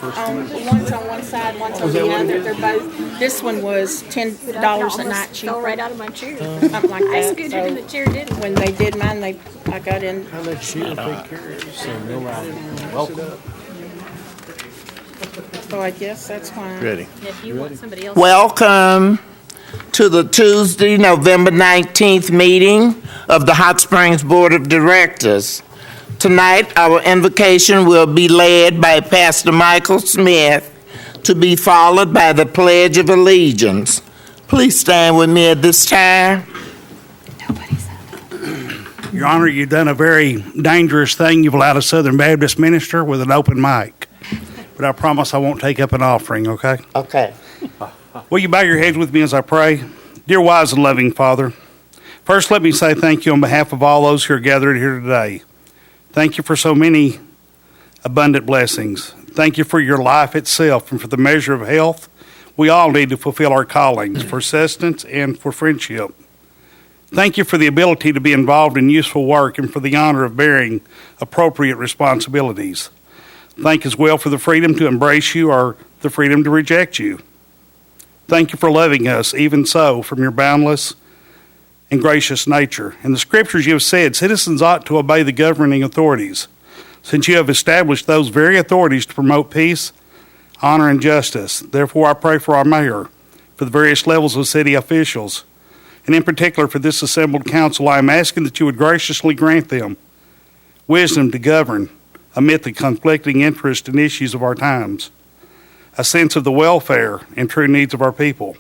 One's on one side, one's on the other. They're both. This one was $10 a night cheaper. Fell right out of my chair. Something like I that. scooted in the chair, didn't I? When they did mine, I got in. I'll let Sheila take care of it. So no welcome. So I guess that's why. Ready. If you want somebody else. Welcome to the Tuesday, November 19th meeting of the Hot Springs Board of Directors. Tonight, our invocation will be led by Pastor Michael Smith, to be followed by the Pledge of Allegiance. Please stand with me at this time. Your Honor, you've done a very dangerous thing. You've allowed a Southern Baptist minister with an open mic. But I promise I won't take up an offering, okay? Okay. Will you bow your heads with me as I pray? Dear wise and loving Father, first let me say thank you on behalf of all those who are gathered here today. Thank you for so many abundant blessings. Thank you for your life itself and for the measure of health we all need to fulfill our callings, for sustenance and for friendship. Thank you for the ability to be involved in useful work and for the honor of bearing appropriate responsibilities. Thank as well for the freedom to embrace you or the freedom to reject you. Thank you for loving us, even so, from your boundless and gracious nature. In the scriptures you have said, citizens ought to obey the governing authorities, since you have established those very authorities to promote peace, honor, and justice. Therefore, I pray for our mayor, for the various levels of city officials, and in particular for this assembled council. I am asking that you would graciously grant them wisdom to govern amid the conflicting interests and issues of our times, a sense of the welfare and true needs of our people,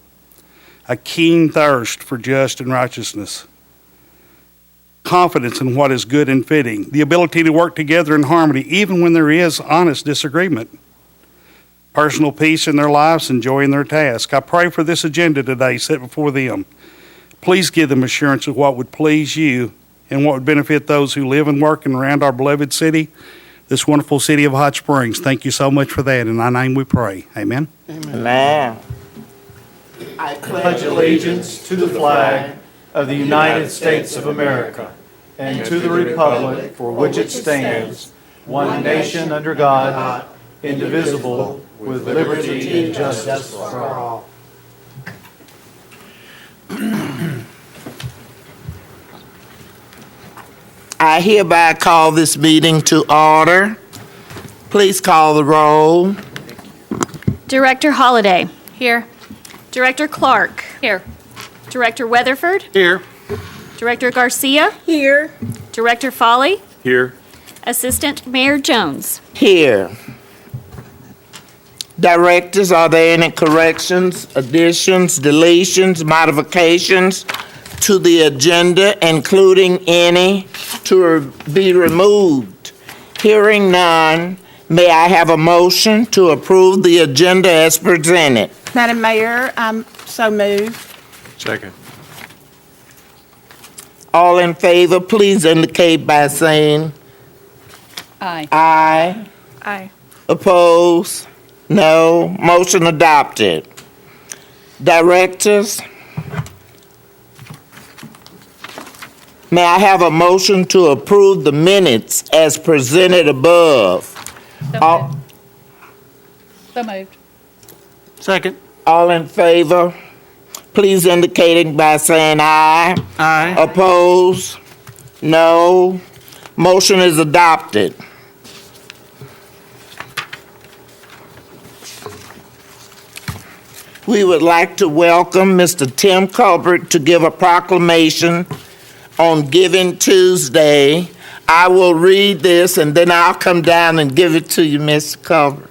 a keen thirst for just and righteousness, confidence in what is good and fitting, the ability to work together in harmony even when there is honest disagreement, personal peace in their lives and joy in their task. I pray for this agenda today set before them. Please give them assurance of what would please you and what would benefit those who live and work around our beloved city, this wonderful city of Hot Springs. Thank you so much for that. In thy name we pray. Amen. Amen. I pledge allegiance to the flag of the United States of America and to the republic for which it stands, one nation under God, indivisible, with liberty and justice for all. I hereby call this meeting to order. Please call the roll. Director Holliday. Here. Director Clark. Here. Director Weatherford. Here. Director Garcia. Here. Director Foley. Here. Assistant Mayor Jones. Here. Directors, are there any corrections, additions, deletions, modifications to the agenda, including any to be removed? Hearing none, may I have a motion to approve the agenda as presented? Madam Mayor, I'm so moved. Second. All in favor, please indicate by saying Aye. aye. Aye. Oppose? No. Motion adopted. Directors, may I have a motion to approve the minutes as presented above? All So moved. Second. all in favor, please indicating by saying aye. Aye. Oppose? No. Motion is adopted. We would like to welcome Mr. Tim Colbert to give a proclamation on Giving Tuesday. I will read this and then I'll come down and give it to you, Mr. Colbert.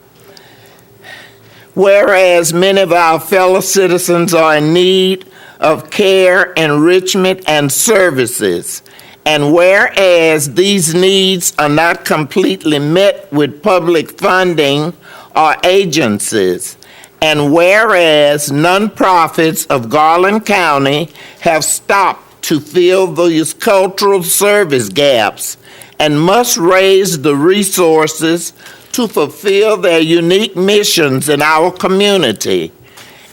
Whereas many of our fellow citizens are in need of care, enrichment, and services, and whereas these needs are not completely met with public funding or agencies, and whereas nonprofits of Garland County have stopped to fill these cultural service gaps and must raise the resources to fulfill their unique missions in our community.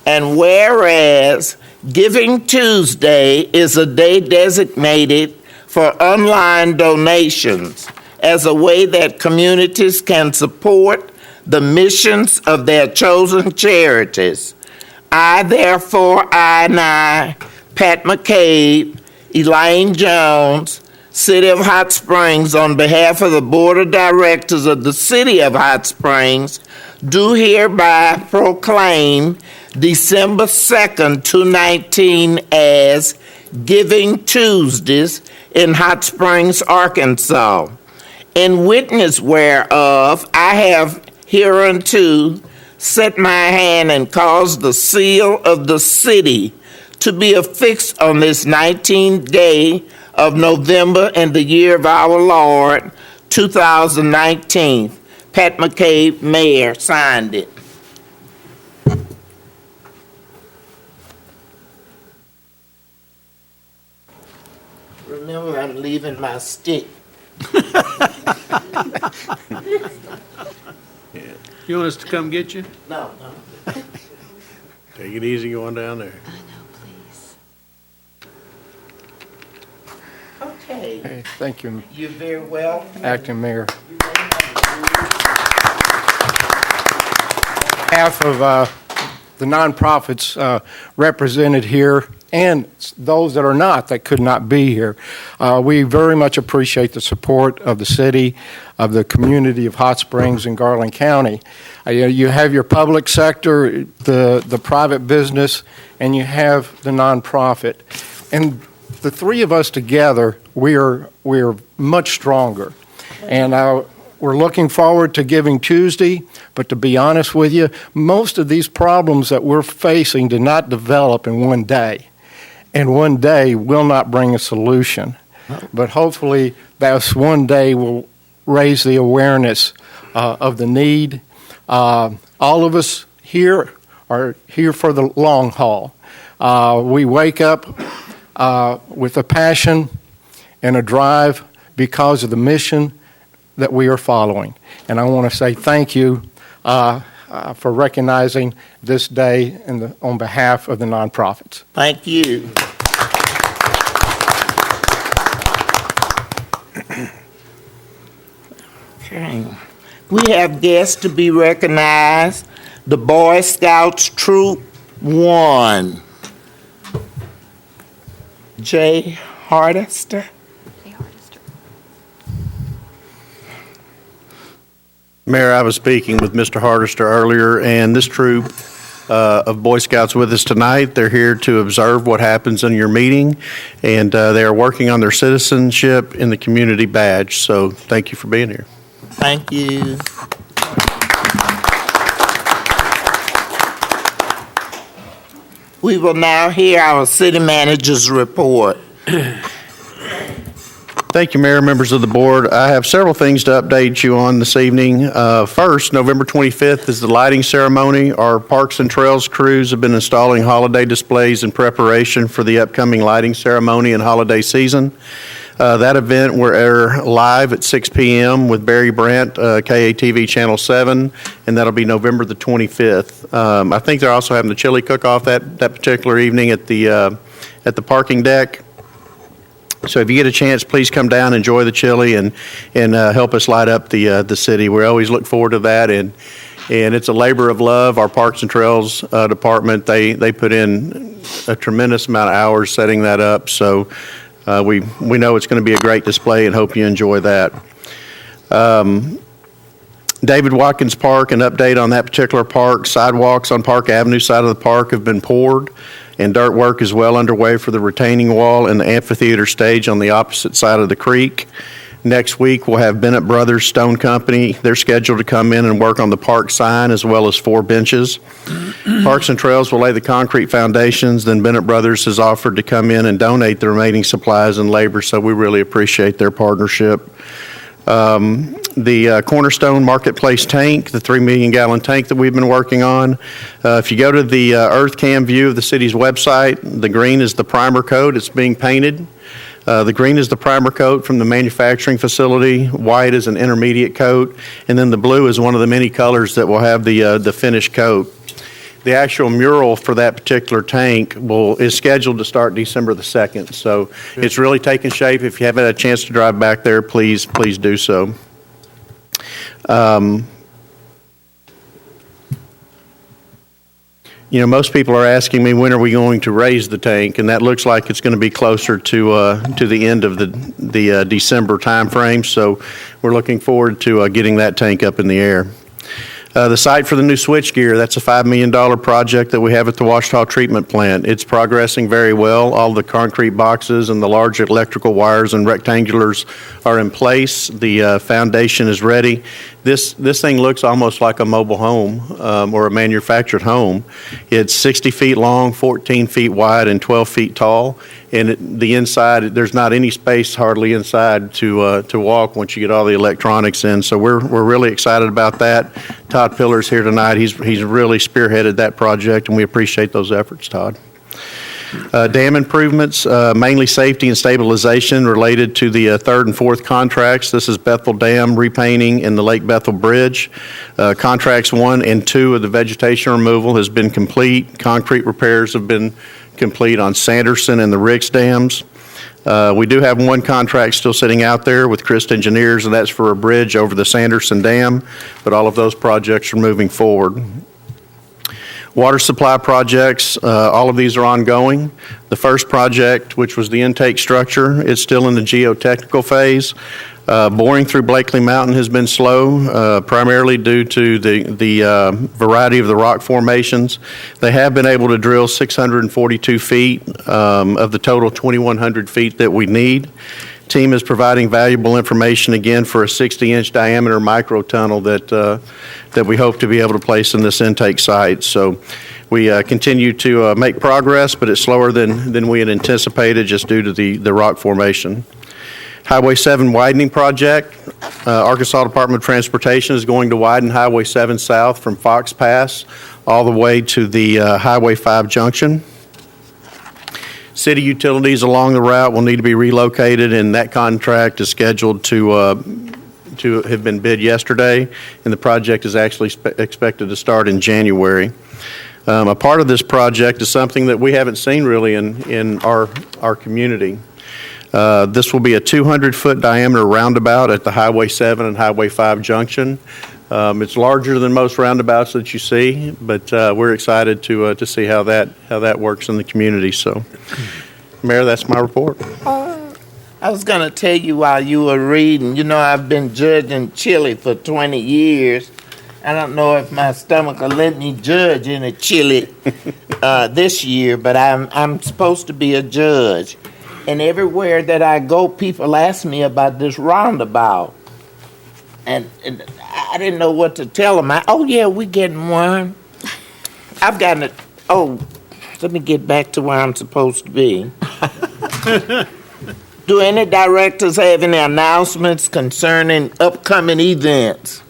And whereas Giving Tuesday is a day designated for online donations as a way that communities can support the missions of their chosen charities. I, therefore, I, Pat McCabe, Elaine Jones, City of Hot Springs, on behalf of the Board of Directors of the City of Hot Springs, do hereby proclaim December 2nd, 2019 as Giving Tuesdays in Hot Springs, Arkansas. In witness whereof, I have hereunto set my hand and caused the seal of the city to be affixed on this 19th day of November in the year of our Lord, 2019. Pat McCabe, Mayor, signed it. Remember, I'm leaving my stick. You want us to come get you? No. Take it easy going down there. Okay, Hey, thank you, you're very welcome. Acting Mayor. Half of the nonprofits represented here and those that are not, that could not be here, we very much appreciate the support of the city, of the community of Hot Springs and Garland County. You have your public sector, the private business, and you have the nonprofit. And the three of us together, we are much stronger. And we're looking forward to Giving Tuesday, but to be honest with you, most of these problems that we're facing did not develop in one day. And one day will not bring a solution. But hopefully, that one day will raise the awareness of the need. All of us here are here for the long haul. We wake up with a passion and a drive because of the mission that we are following. And I want to say thank you for recognizing this day on behalf of the nonprofits. Thank you. Okay. We have guests to be recognized. The Boy Scouts Troop 1. Jay Hardister. Mayor, I was speaking with Mr. Hardister earlier, and this troop of Boy Scouts with us tonight. They're here to observe what happens in your meeting, and they are working on their citizenship in the community badge. So thank you for being here. Thank you. We will now hear our city manager's report. Thank you, Mayor, members of the board. I have several things to update you on this evening. First, November 25th is the lighting ceremony. Our Parks and Trails crews have been installing holiday displays in preparation for the upcoming lighting ceremony and holiday season. That event will air live at 6 p.m. with Barry Brandt, KATV Channel 7, and that'll be November the 25th. I think they're also having the chili cook-off that particular evening at the parking deck. So if you get a chance, please come down, enjoy the chili, and help us light up the city. We always look forward to that, and it's a labor of love. Our Parks and Trails department, they put in a tremendous amount of hours setting that up. So we know it's going to be a great display, and hope you enjoy that. David Watkins Park, an update on that particular park. Sidewalks on Park Avenue side of the park have been poured, and dirt work is well underway for the retaining wall and the amphitheater stage on the opposite side of the creek. Next week, we'll have Bennett Brothers Stone Company. They're scheduled to come in and work on the park sign as well as 4 benches. Parks and Trails will lay the concrete foundations. Then Bennett Brothers has offered to come in and donate the remaining supplies and labor, so we really appreciate their partnership. The Cornerstone Marketplace tank, the 3 million gallon tank that we've been working on. If you go to the EarthCam view of the city's website, the green is the primer coat. It's being painted. The green is the primer coat from the manufacturing facility. White is an intermediate coat. And then the blue is one of the many colors that will have the finished coat. The actual mural for that particular tank is scheduled to start December the 2nd. So it's really taking shape. If you haven't had a chance to drive back there, please do so. You know, most people are asking me, when are we going to raise the tank? And that looks like it's going to be closer to the end of the December timeframe. So we're looking forward to getting that tank up in the air. The site for the new switchgear, that's a $5 million project that we have at the Washita Treatment Plant. It's progressing very well. All the concrete boxes and the large electrical wires and rectangulars are in place. The foundation is ready. This thing looks almost like a mobile home or a manufactured home. It's 60 feet long, 14 feet wide, and 12 feet tall. And the inside, there's not any space hardly inside to walk once you get all the electronics in. So we're really excited about that. Todd Pillar's here tonight. He's really spearheaded that project, and we appreciate those efforts, Todd. Dam improvements, mainly safety and stabilization related to the third and fourth contracts. This is Bethel Dam repainting and the Lake Bethel Bridge. Contracts 1 and 2 of the vegetation removal has been complete. Concrete repairs have been complete on Sanderson and the Ricks dams. We do have one contract still sitting out there with Christ Engineers, and that's for a bridge over the Sanderson Dam, but all of those projects are moving forward. Water supply projects, all of these are ongoing. The first project, which was the intake structure, is still in the geotechnical phase. Boring through Blakely Mountain has been slow, primarily due to the variety of the rock formations. They have been able to drill 642 feet of the total 2,100 feet that we need. Team is providing valuable information again for a 60-inch diameter micro tunnel that we hope to be able to place in this intake site. So we continue to make progress, but it's slower than we had anticipated just due to the rock formation. Highway 7 widening project. Arkansas Department of Transportation is going to widen Highway 7 south from Fox Pass all the way to the Highway 5 junction. City utilities along the route will need to be relocated, and that contract is scheduled to have been bid yesterday, and the project is actually expected to start in January. A part of this project is something that we haven't seen really in our community. This will be a 200-foot diameter roundabout at the Highway 7 and Highway 5 junction. It's larger than most roundabouts that you see, but we're excited to see how that works in the community. So, Mayor, that's my report. I was going to tell you while you were reading, you know, I've been judging chili for 20 years. I don't know if my stomach will let me judge any chili this year, but I'm supposed to be a judge. And everywhere that I go, people ask me about this roundabout. And I didn't know what to tell them. Oh, yeah, we're getting one. I've gotten it. Oh, let me get back to where I'm supposed to be. Do any directors have any announcements concerning upcoming events?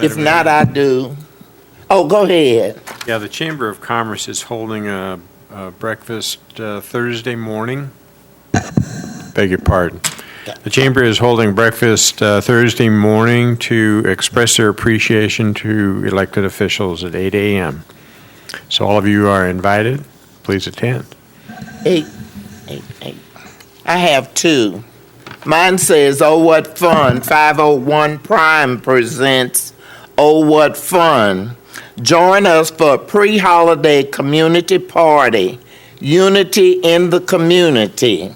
If not, I do. Oh, go ahead. Yeah, the Chamber of Commerce is holding a breakfast Thursday morning. Beg your pardon. The Chamber is holding breakfast Thursday morning to express their appreciation to elected officials at 8 a.m. So all of you are invited. Please attend. Eight. I have two. Mine says, "Oh, what fun." 501 Prime presents "Oh, what fun." Join us for a pre-holiday community party, Unity in the Community.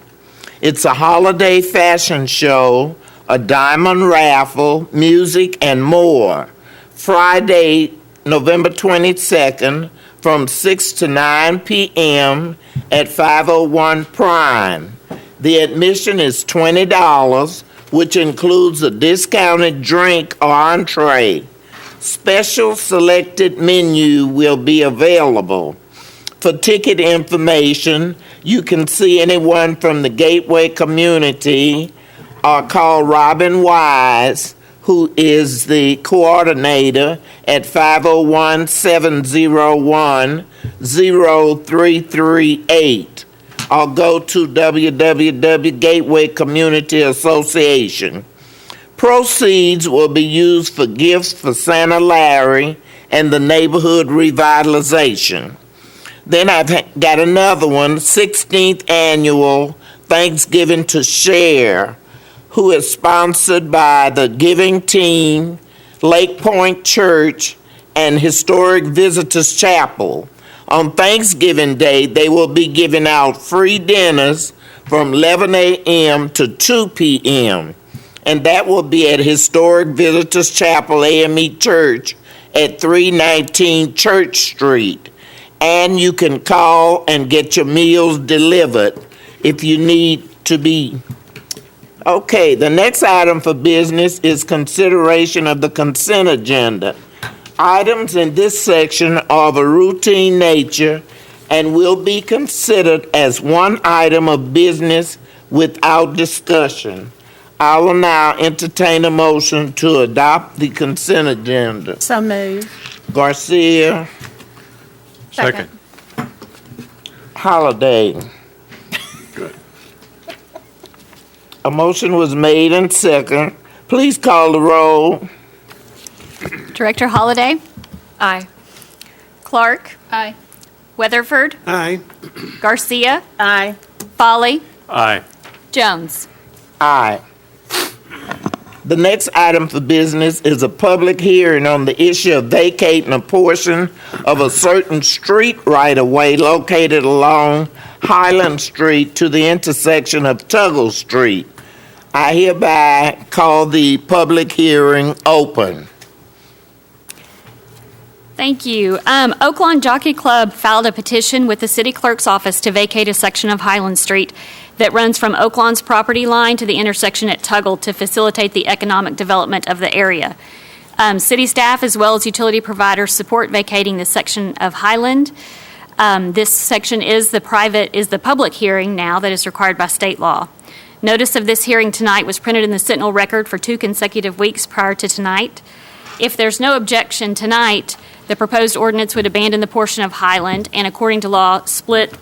It's a holiday fashion show, a diamond raffle, music, and more. Friday, November 22nd, from 6 to 9 p.m. at 501 Prime. The admission is $20, which includes a discounted drink or entree. Special selected menu will be available. For ticket information, you can see anyone from the Gateway community or call Robin Wise, who is the coordinator, at 501-701-0338, or go to www.Gateway Community Association. Proceeds will be used for gifts for Santa Larry and the neighborhood revitalization. Then I've got another one, 16th Annual Thanksgiving to Share, who is sponsored by the Giving Team, Lake Point Church, and Historic Visitors Chapel. On Thanksgiving Day, they will be giving out free dinners from 11 a.m. to 2 p.m., and that will be at Historic Visitors Chapel AME Church at 319 Church Street. And you can call and get your meals delivered if you need to be. Okay, the next item for business is consideration of the consent agenda. Items in this section are of a routine nature and will be considered as one item of business without discussion. I will now entertain a motion to adopt the consent agenda. So moved. Garcia, Second. Holliday. A motion was made and second. Please call the roll. Director Holliday? Aye. Clark? Aye. Weatherford? Aye. Garcia? Aye. Folly? Aye. Jones? Aye. The next item for business is a public hearing on the issue of vacating a portion of a certain street right-of-way located along Highland Street to the intersection of Tuggle Street. I hereby call the public hearing open. Thank you. Oaklawn Jockey Club filed a petition with the city clerk's office to vacate a section of Highland Street that runs from Oaklawn's property line to the intersection at Tuggle to facilitate the economic development of the area. City staff as well as utility providers support vacating this section of Highland. This section is the public hearing now that is required by state law. Notice of this hearing tonight was printed in the Sentinel Record for 2 consecutive weeks prior to tonight. If there's no objection tonight, the proposed ordinance would abandon the portion of Highland and, according to law, split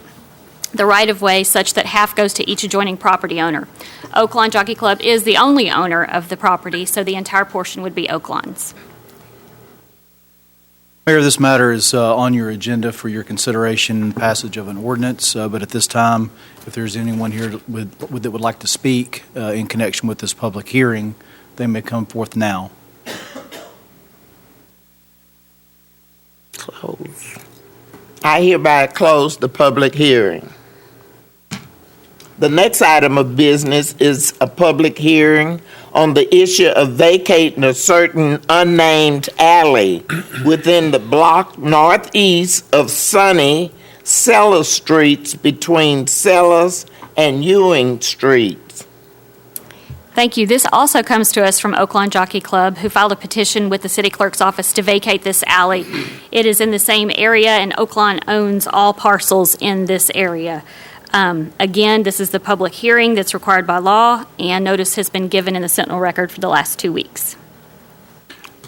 the right-of-way such that half goes to each adjoining property owner. Oaklawn Jockey Club is the only owner of the property, so the entire portion would be Oaklawn's. Mayor, this matter is on your agenda for your consideration and passage of an ordinance, but at this time, if there's anyone here that would like to speak in connection with this public hearing, they may come forth now. Close. I hereby close the public hearing. The next item of business is a public hearing on the issue of vacating a certain unnamed alley within the block northeast of Sunny Sellers Streets between Sellers and Ewing Streets. Thank you. This also comes to us from Oaklawn Jockey Club, who filed a petition with the city clerk's office to vacate this alley. It is in the same area, and Oaklawn owns all parcels in this area. Again, this is the public hearing that's required by law, and notice has been given in the Sentinel Record for the last 2 weeks.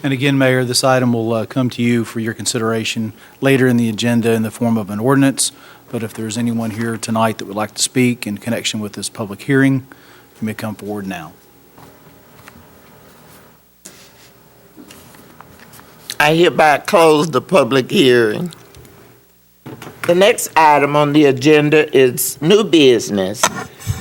And again, Mayor, this item will come to you for your consideration later in the agenda in the form of an ordinance. But if there's anyone here tonight that would like to speak in connection with this public hearing, you may come forward now. I hereby close the public hearing. The next item on the agenda is new business.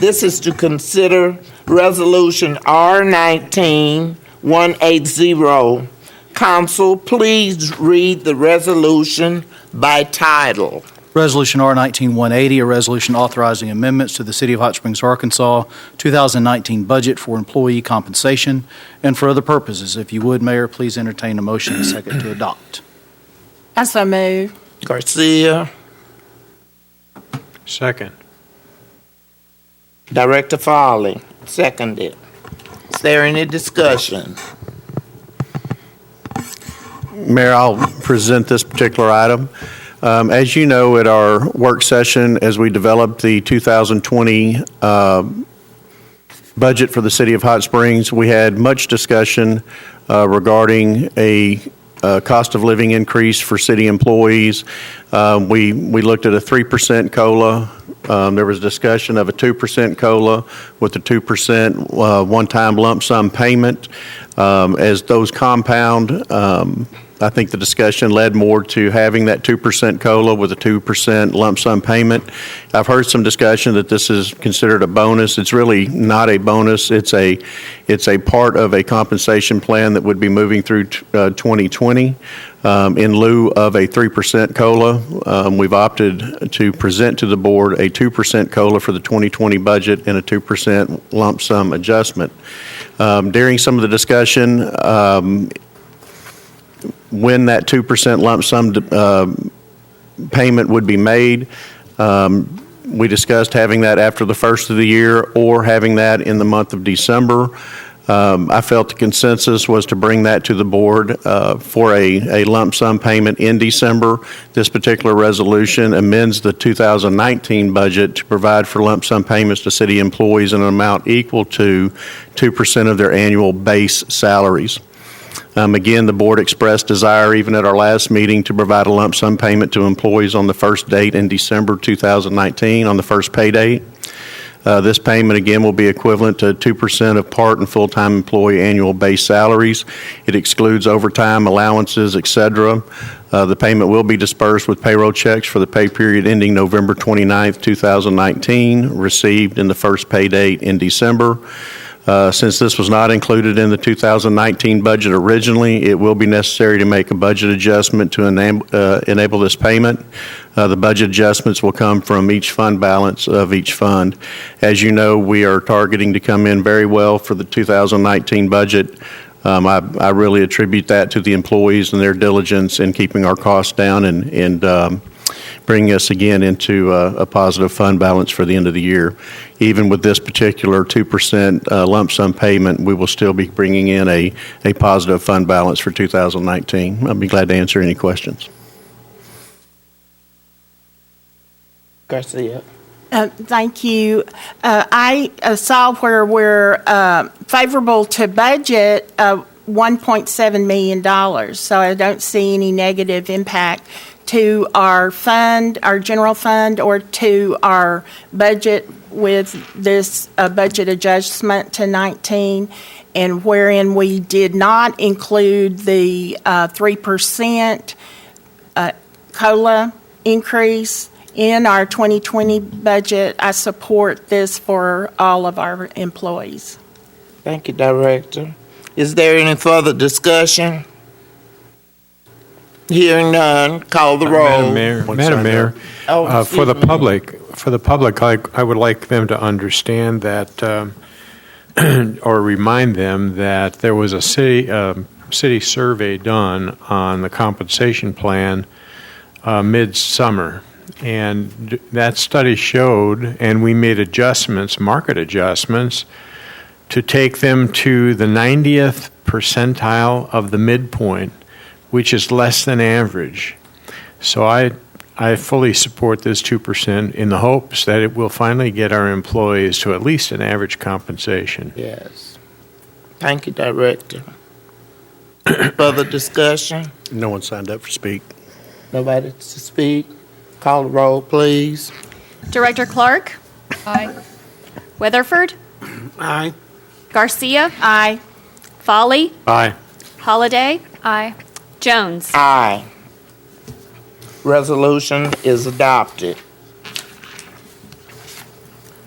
This is to consider Resolution R19-180. Council, please read the resolution by title. Resolution R19-180, a resolution authorizing amendments to the City of Hot Springs, Arkansas 2019 budget for employee compensation and for other purposes. If you would, Mayor, please entertain a motion and second to adopt. I so move. Garcia, Second. Director Farley, seconded. Is there any discussion? Mayor, I'll present this particular item. As you know, at our work session, as we developed the 2020 budget for the City of Hot Springs, we had much discussion regarding a cost of living increase for city employees. We looked at a 3% COLA. There was discussion of a 2% COLA with a 2% one-time lump sum payment. As those compound, I think the discussion led more to having that 2% COLA with a 2% lump sum payment. I've heard some discussion that this is considered a bonus. It's really not a bonus. It's a part of a compensation plan that would be moving through 2020. In lieu of a 3% COLA, we've opted to present to the board a 2% COLA for the 2020 budget and a 2% lump sum adjustment. During some of the discussion, when that 2% lump sum payment would be made, we discussed having that after the first of the year or having that in the month of December. I felt the consensus was to bring that to the board for a lump sum payment in December. This particular resolution amends the 2019 budget to provide for lump sum payments to city employees in an amount equal to 2% of their annual base salaries. Again, the board expressed desire, even at our last meeting, to provide a lump sum payment to employees on the first date in December 2019, on the first pay date. This payment, again, will be equivalent to 2% of part and full-time employee annual base salaries. It excludes overtime, allowances, et cetera. The payment will be dispersed with payroll checks for the pay period ending November 29th, 2019, received in the first pay date in December. Since this was not included in the 2019 budget originally, it will be necessary to make a budget adjustment to enable this payment. The budget adjustments will come from each fund balance of each fund. As you know, we are targeting to come in very well for the 2019 budget. I really attribute that to the employees and their diligence in keeping our costs down and bringing us again into a positive fund balance for the end of the year. Even with this particular 2% lump sum payment, we will still be bringing in a positive fund balance for 2019. I'll be glad to answer any questions. Garcia. Thank you. I saw where we're favorable to budget $1.7 million, so I don't see any negative impact to our fund, our general fund, or to our budget with this budget adjustment to 19, and wherein we did not include the 3% COLA increase in our 2020 budget. I support this for all of our employees. Thank you, Director. Is there any further discussion? Hearing none, call the roll. Madam Mayor, for the public, I would like them to understand that, or remind them that there was a city survey done on the compensation plan midsummer, and that study showed, and we made adjustments, market adjustments, to take them to the 90th percentile of the midpoint, which is less than average. So I fully support this 2% in the hopes that it will finally get our employees to at least an average compensation. Yes. Thank you, Director. Further discussion? No one signed up for speak. Nobody to speak? Call the roll, please. Director Clark? Aye. Weatherford? Aye. Garcia? Aye. Foley? Aye. Holliday? Aye. Jones? Aye. Resolution is adopted.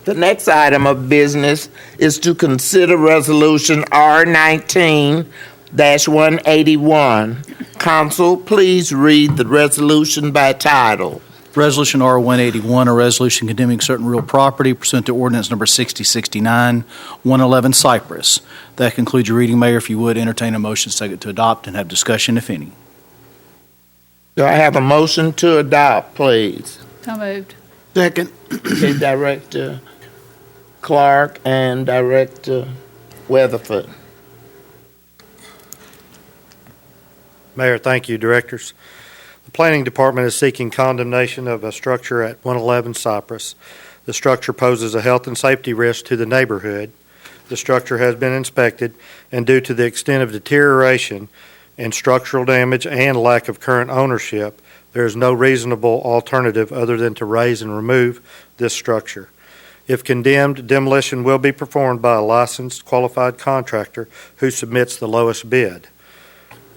The next item of business is to consider Resolution R19-181. Council, please read the resolution by title. Resolution R-181, a resolution condemning certain real property pursuant to ordinance number 6069, 111 Cypress. That concludes your reading, Mayor. If you would, entertain a motion second to adopt and have discussion, if any. Do I have a motion to adopt, please? So moved. Second. Okay, Director Clark and Director Weatherford. Mayor, thank you, Directors. The Planning Department is seeking condemnation of a structure at 111 Cypress. The structure poses a health and safety risk to the neighborhood. The structure has been inspected, and due to the extent of deterioration and structural damage and lack of current ownership, there is no reasonable alternative other than to raise and remove this structure. If condemned, demolition will be performed by a licensed, qualified contractor who submits the lowest bid.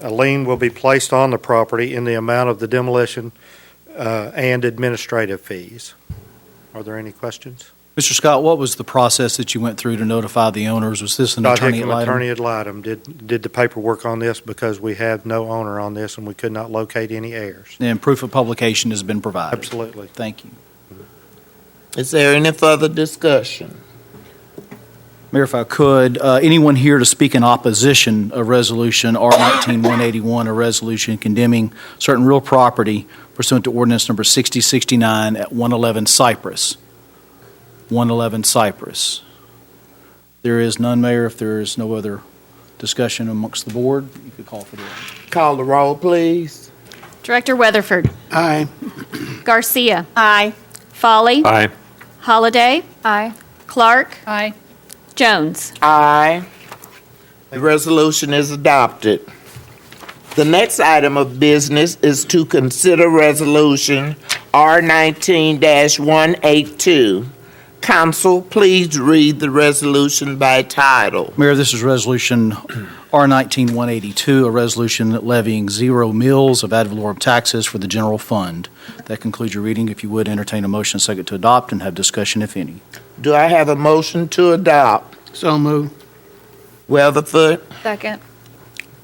A lien will be placed on the property in the amount of the demolition and administrative fees. Are there any questions? Mr. Scott, what was the process that you went through to notify the owners? Was this an Todd attorney Hickman, ad litem? attorney ad litem, did the paperwork on this because we have no owner on this and we could not locate any heirs. And proof of publication has been provided? Absolutely. Thank you. Is there any further discussion? Mayor, if I could, anyone here to speak in opposition of Resolution R-19-181, a resolution condemning certain real property pursuant to ordinance number 6069 at 111 Cypress? 111 Cypress. There is none, Mayor. If there is no other discussion amongst the board, you could call for the roll. Call the roll, please. Director Weatherford. Aye. Garcia. Aye. Foley. Aye. Holliday. Aye. Clark. Aye. Jones. Aye. The resolution is adopted. The next item of business is to consider Resolution R-19-182. Council, please read the resolution by title. Mayor, this is Resolution R-19-182, a resolution levying 0 mills of ad valorem taxes for the general fund. That concludes your reading. If you would, entertain a motion second to adopt and have discussion, if any. Do I have a motion to adopt? So moved. Weatherford, Second.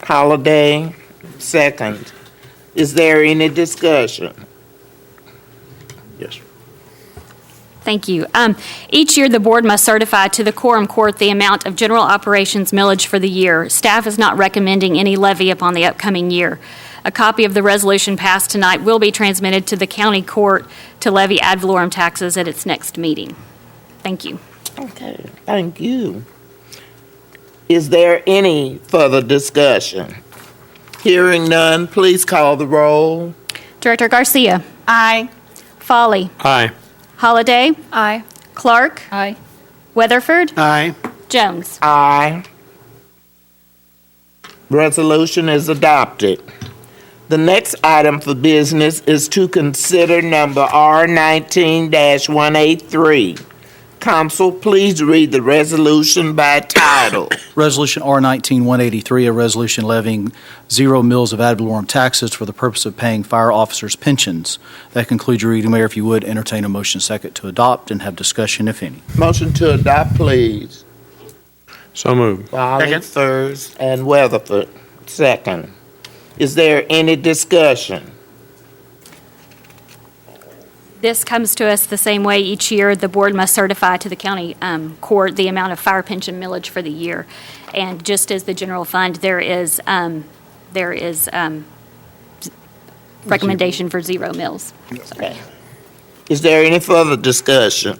Holliday, second. Is there any discussion? Yes. Thank you. Each year, the board must certify to the quorum court the amount of general operations millage for the year. Staff is not recommending any levy upon the upcoming year. A copy of the resolution passed tonight will be transmitted to the county court to levy ad valorem taxes at its next meeting. Thank you. Okay, thank you. Is there any further discussion? Hearing none, please call the roll. Director Garcia. Aye. Foley. Aye. Holliday. Aye. Clark. Aye. Weatherford. Aye. Jones. Aye. Resolution is adopted. The next item for business is to consider number R-19-183. Council, please read the resolution by title. Resolution R-19-183, a resolution levying 0 mills of ad valorem taxes for the purpose of paying fire officers' pensions. That concludes your reading, Mayor. If you would, entertain a motion second to adopt and have discussion, if any. Motion to adopt, please. So moved. Foley first and Weatherford second. Is there any discussion? This comes to us the same way each year. The board must certify to the county court the amount of fire pension millage for the year. And just as the general fund, there is recommendation for 0 mills. Okay. Is there any further discussion?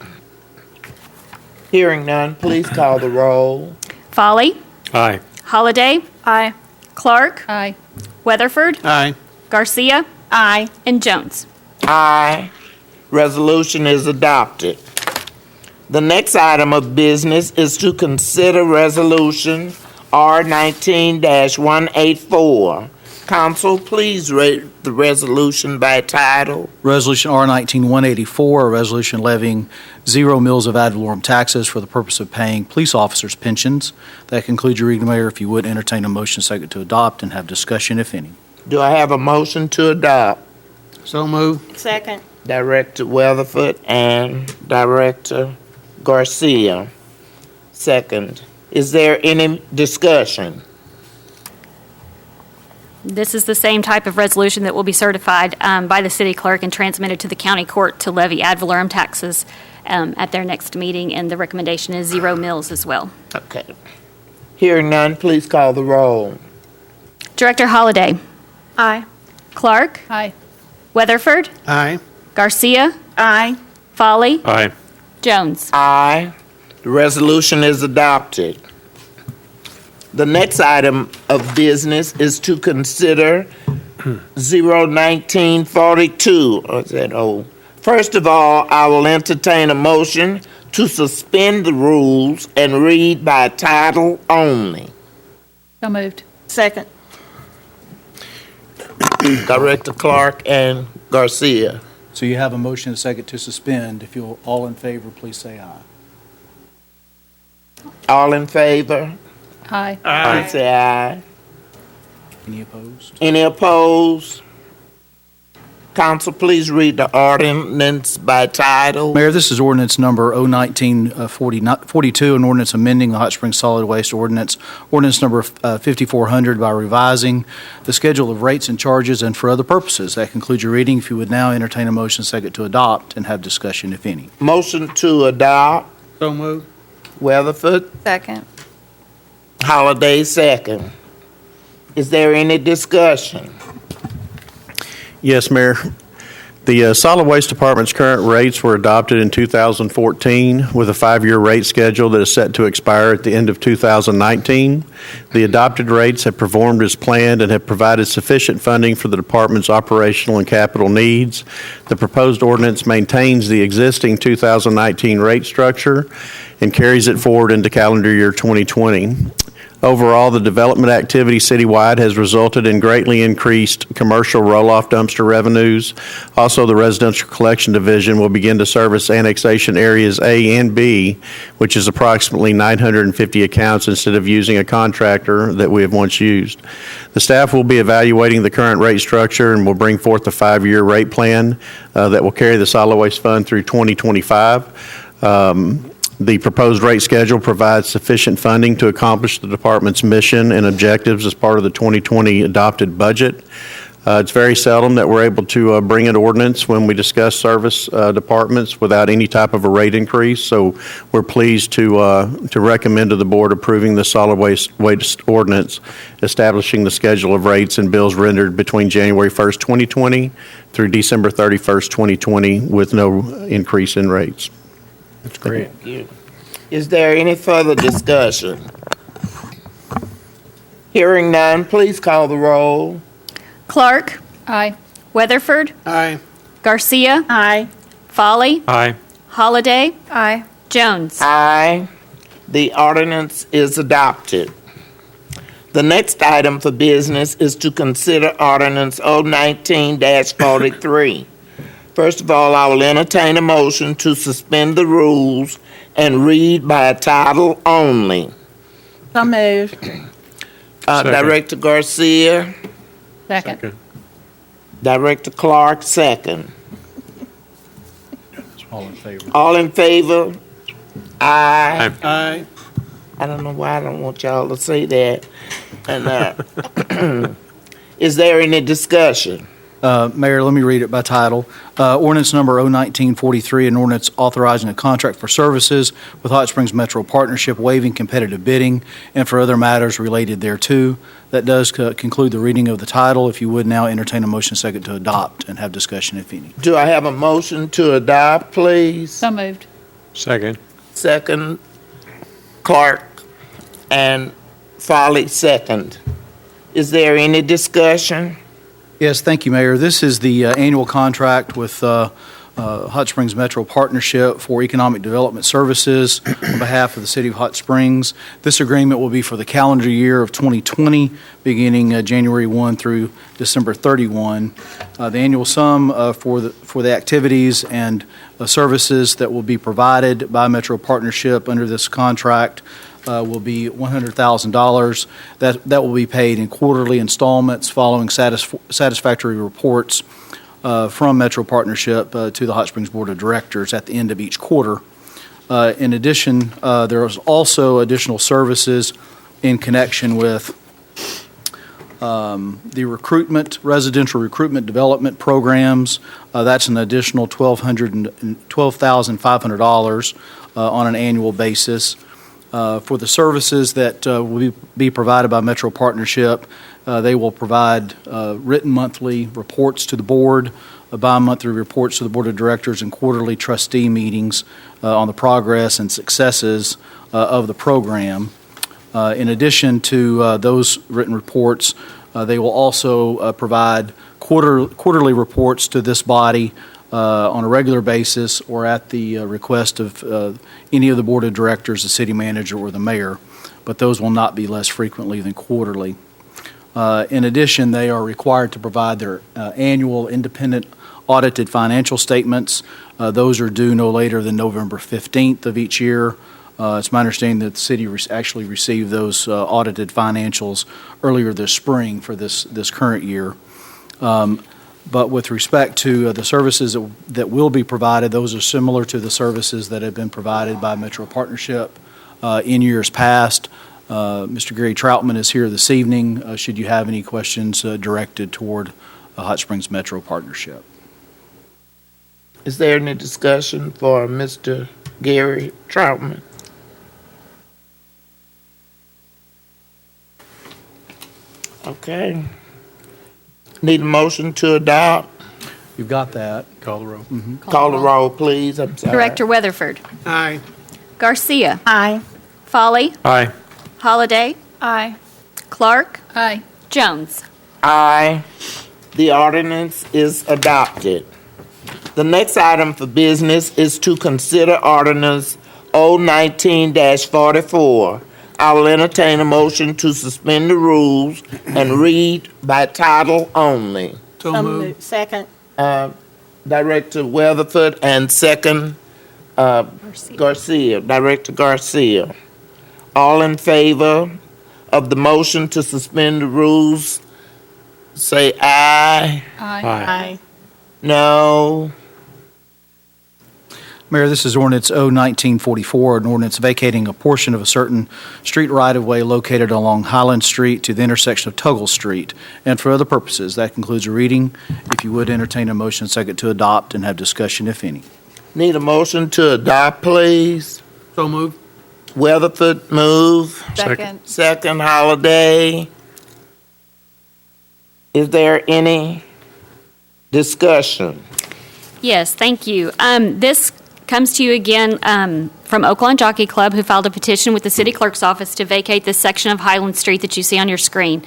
Hearing none, please call the roll. Foley. Aye. Holliday. Aye. Clark. Aye. Weatherford. Aye. Garcia. Aye. And Jones. Aye. Resolution is adopted. The next item of business is to consider Resolution R-19-184. Council, please read the resolution by title. Resolution R-19-184, a resolution levying 0 mills of ad valorem taxes for the purpose of paying police officers' pensions. That concludes your reading, Mayor. If you would, entertain a motion second to adopt and have discussion, if any. Do I have a motion to adopt? So moved. Second. Director Weatherford and Director Garcia. Second. Is there any discussion? This is the same type of resolution that will be certified by the city clerk and transmitted to the county court to levy ad valorem taxes at their next meeting, and the recommendation is 0 mills as well. Okay. Hearing none, please call the roll. Director Holliday. Aye. Clark. Aye. Weatherford. Aye. Garcia. Aye. Foley. Aye. Jones. Aye. The resolution is adopted. The next item of business is to consider 01942. Or is that old? First of all, I will entertain a motion to suspend the rules and read by title only. So moved. Second. Director Clark and Garcia. So you have a motion and a second to suspend. If you'll all in favor, please say aye. All in favor? Aye. Please say aye. Any opposed? Any opposed? Council, please read the ordinance by title. Mayor, this is ordinance number 01942, an ordinance amending the Hot Springs Solid Waste Ordinance, ordinance number 5400 by revising the schedule of rates and charges and for other purposes. That concludes your reading. If you would now entertain a motion second to adopt and have discussion, if any. Motion to adopt, So moved. Weatherford. Second. Holliday, second. Is there any discussion? Yes, Mayor. The Solid Waste Department's current rates were adopted in 2014 with a 5-year rate schedule that is set to expire at the end of 2019. The adopted rates have performed as planned and have provided sufficient funding for the department's operational and capital needs. The proposed ordinance maintains the existing 2019 rate structure and carries it forward into calendar year 2020. Overall, the development activity citywide has resulted in greatly increased commercial roll-off dumpster revenues. Also, the residential collection division will begin to service annexation areas A and B, which is approximately 950 accounts instead of using a contractor that we have once used. The staff will be evaluating the current rate structure and will bring forth a 5-year rate plan that will carry the solid waste fund through 2025. The proposed rate schedule provides sufficient funding to accomplish the department's mission and objectives as part of the 2020 adopted budget. It's very seldom that we're able to bring an ordinance when we discuss service departments without any type of a rate increase. So we're pleased to recommend to the board approving the solid waste ordinance, establishing the schedule of rates and bills rendered between January 1st, 2020 through December 31st, 2020 with no increase in rates. That's great. Thank you. Is there any further discussion? Hearing none, please call the roll. Clark, Aye. Weatherford, Aye. Garcia, Aye. Folly, Aye. Holliday, Aye. Jones. Aye. The ordinance is adopted. The next item for business is to consider ordinance 019-43. First of all, I will entertain a motion to suspend the rules and read by title only. So moved. Second. Director Garcia, Second. Director Clark, second. All in favor? All in favor? Aye. Aye. I don't know why I don't want y'all to say that. And is there any discussion? Mayor, let me read it by title. Ordinance number 01943, an ordinance authorizing a contract for services with Hot Springs Metro Partnership, waiving competitive bidding, and for other matters related thereto. That does conclude the reading of the title. If you would now entertain a motion second to adopt and have discussion, if any. Do I have a motion to adopt, please? So moved. Second. Second, Clark, and Foley, second. Is there any discussion? Yes, thank you, Mayor. This is the annual contract with Hot Springs Metro Partnership for Economic Development Services on behalf of the City of Hot Springs. This agreement will be for the calendar year of 2020, beginning January 1 through December 31. The annual sum for the activities and services that will be provided by Metro Partnership under this contract will be $100,000. That will be paid in quarterly installments following satisfactory reports from Metro Partnership to the Hot Springs Board of Directors at the end of each quarter. In addition, there is also additional services in connection with the residential recruitment development programs. That's an additional $12,500 on an annual basis. For the services that will be provided by Metro Partnership, they will provide written monthly reports to the board, bi-monthly reports to the Board of Directors, and quarterly trustee meetings on the progress and successes of the program. In addition to those written reports, they will also provide quarterly reports to this body on a regular basis or at the request of any of the Board of Directors, the City Manager, or the Mayor, but those will not be less frequently than quarterly. In addition, they are required to provide their annual independent audited financial statements. Those are due no later than November 15th of each year. It's my understanding that the city actually received those audited financials earlier this spring for this current year. But with respect to the services that will be provided, those are similar to the services that have been provided by Metro Partnership in years past. Mr. Gary Troutman is here this evening, should you have any questions directed toward Hot Springs Metro Partnership. Is there any discussion for Mr. Gary Troutman? Okay. Need a motion to adopt? You've got that. Call the roll. Call the roll, please. I'm sorry. Director Weatherford. Aye. Garcia. Aye. Folly. Aye. Holliday. Aye. Clark. Aye. Jones. Aye. The ordinance is adopted. The next item for business is to consider ordinance 019-44. I will entertain a motion to suspend the rules and read by title only. Second. Director Weatherford and second, Garcia, Director Garcia. All in favor of the motion to suspend the rules, say aye. Aye. No. Mayor, this is ordinance 01944, an ordinance vacating a portion of a certain street right-of-way located along Highland Street to the intersection of Tuggle Street, and for other purposes. That concludes a reading. If you would entertain a motion second to adopt and have discussion, if any. Need a motion to adopt, please. So moved. Weatherford, move. Second. Second, Holiday. Is there any discussion? Yes, thank you. This comes to you again from Oaklawn Jockey Club, who filed a petition with the city clerk's office to vacate this section of Highland Street that you see on your screen.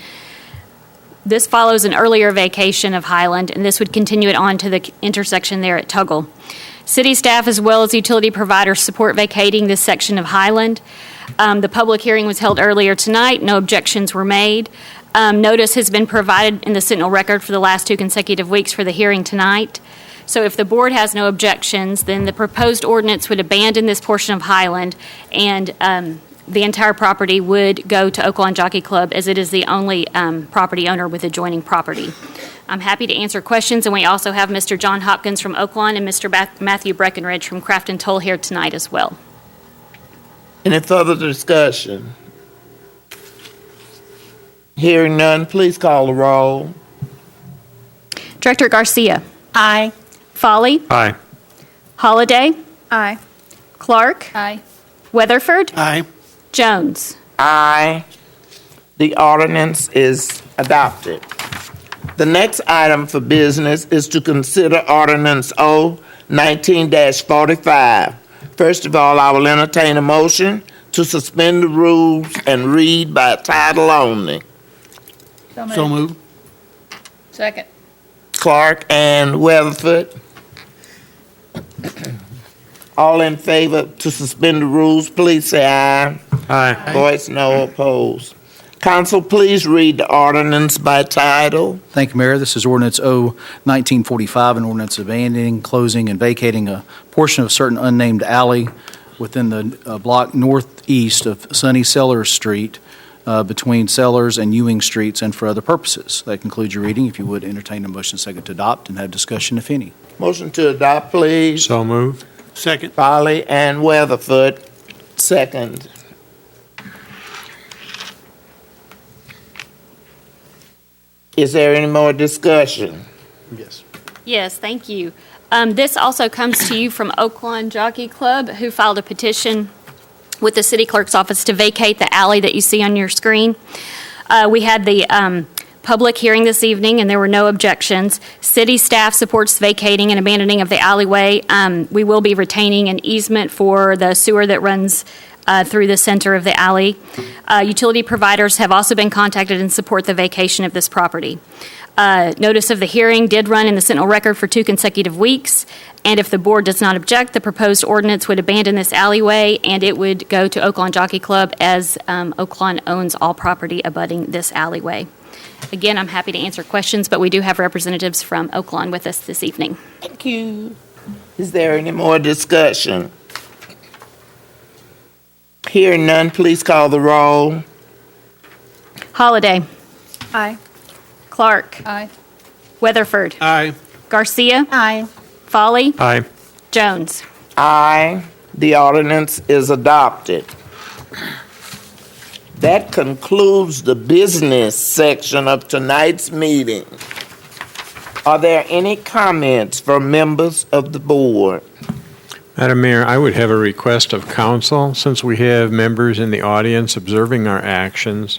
This follows an earlier vacation of Highland, and this would continue it on to the intersection there at Tuggle. City staff as well as utility providers support vacating this section of Highland. The public hearing was held earlier tonight. No objections were made. Notice has been provided in the Sentinel Record for the last 2 consecutive weeks for the hearing tonight. So if the board has no objections, then the proposed ordinance would abandon this portion of Highland, and the entire property would go to Oaklawn Jockey Club, as it is the only property owner with adjoining property. I'm happy to answer questions, and we also have Mr. John Hopkins from Oaklawn and Mr. Matthew Breckenridge from Crafton Toll here tonight as well. Any further discussion? Hearing none, please call the roll. Director Garcia. Aye. Folly. Aye. Holliday. Aye. Clark. Aye. Weatherford. Aye. Jones. Aye. The ordinance is adopted. The next item for business is to consider ordinance 019-45. First of all, I will entertain a motion to suspend the rules and read by title only. So moved. Second. Clark and Weatherford. All in favor to suspend the rules, please say aye. Aye. Voice no, opposed. Council, please read the ordinance by title. Thank you, Mayor. This is ordinance 01945, an ordinance abandoning, closing, and vacating a portion of certain unnamed alley within the block northeast of Sunny Sellers Street between Sellers and Ewing Streets, and for other purposes. That concludes your reading. If you would entertain a motion second to adopt and have discussion, if any. Motion to adopt, please. So moved. Second. Foley and Weatherford, second. Is there any more discussion? Yes. Yes, thank you. This also comes to you from Oaklawn Jockey Club, who filed a petition with the city clerk's office to vacate the alley that you see on your screen. We had the public hearing this evening, and there were no objections. City staff supports vacating and abandoning of the alleyway. We will be retaining an easement for the sewer that runs through the center of the alley. Utility providers have also been contacted and support the vacation of this property. Notice of the hearing did run in the Sentinel Record for 2 consecutive weeks, and if the board does not object, the proposed ordinance would abandon this alleyway, and it would go to Oaklawn Jockey Club, as Oaklawn owns all property abutting this alleyway. Again, I'm happy to answer questions, but we do have representatives from Oaklawn with us this evening. Thank you. Is there any more discussion? Hearing none, please call the roll. Holliday. Aye. Clark. Aye. Weatherford. Aye. Garcia. Aye. Folly. Aye. Jones. Aye. The ordinance is adopted. That concludes the business section of tonight's meeting. Are there any comments from members of the board? Madam Mayor, I would have a request of council, since we have members in the audience observing our actions.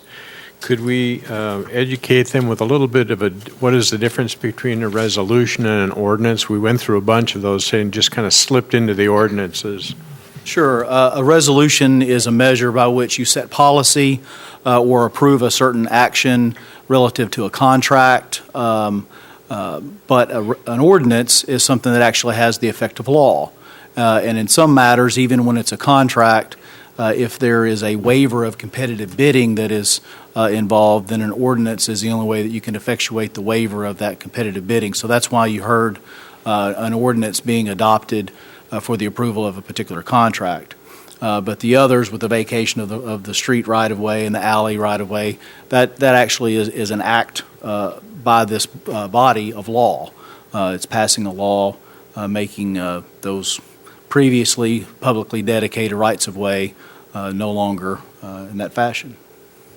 Could we educate them with a little bit of what is the difference between a resolution and an ordinance? We went through a bunch of those and just kind of slipped into the ordinances. Sure. A resolution is a measure by which you set policy or approve a certain action relative to a contract. But an ordinance is something that actually has the effect of law. And in some matters, even when it's a contract, if there is a waiver of competitive bidding that is involved, then an ordinance is the only way that you can effectuate the waiver of that competitive bidding. So that's why you heard an ordinance being adopted for the approval of a particular contract. But the others, with the vacation of the street right-of-way and the alley right-of-way, that actually is an act by this body of law. It's passing a law making those previously publicly dedicated rights-of-way no longer in that fashion.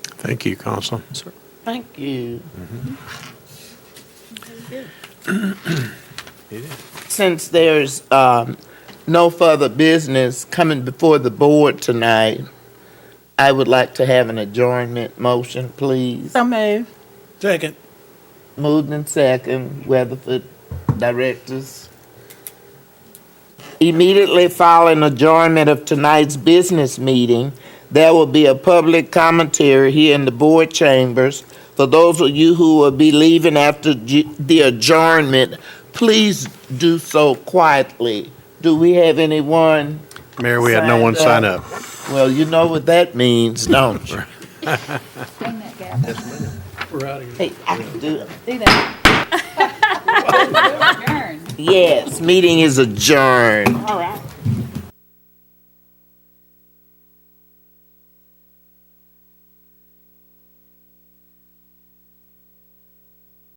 Thank you, Council. Sir. Thank you. Since there's no further business coming before the board tonight, I would like to have an adjournment motion, please. So move. Second. Moved and second, Weatherford directors. Immediately following adjournment of tonight's business meeting, there will be a public commentary here in the board chambers. For those of you who will be leaving after the adjournment, please do so quietly. Do we have anyone? Mayor, we had no one sign up. Well, you know what that means, don't you? Hang that gap. We're out of here. Hey, I can do it. Do that. Adjourn. Yes, meeting is adjourned. All right.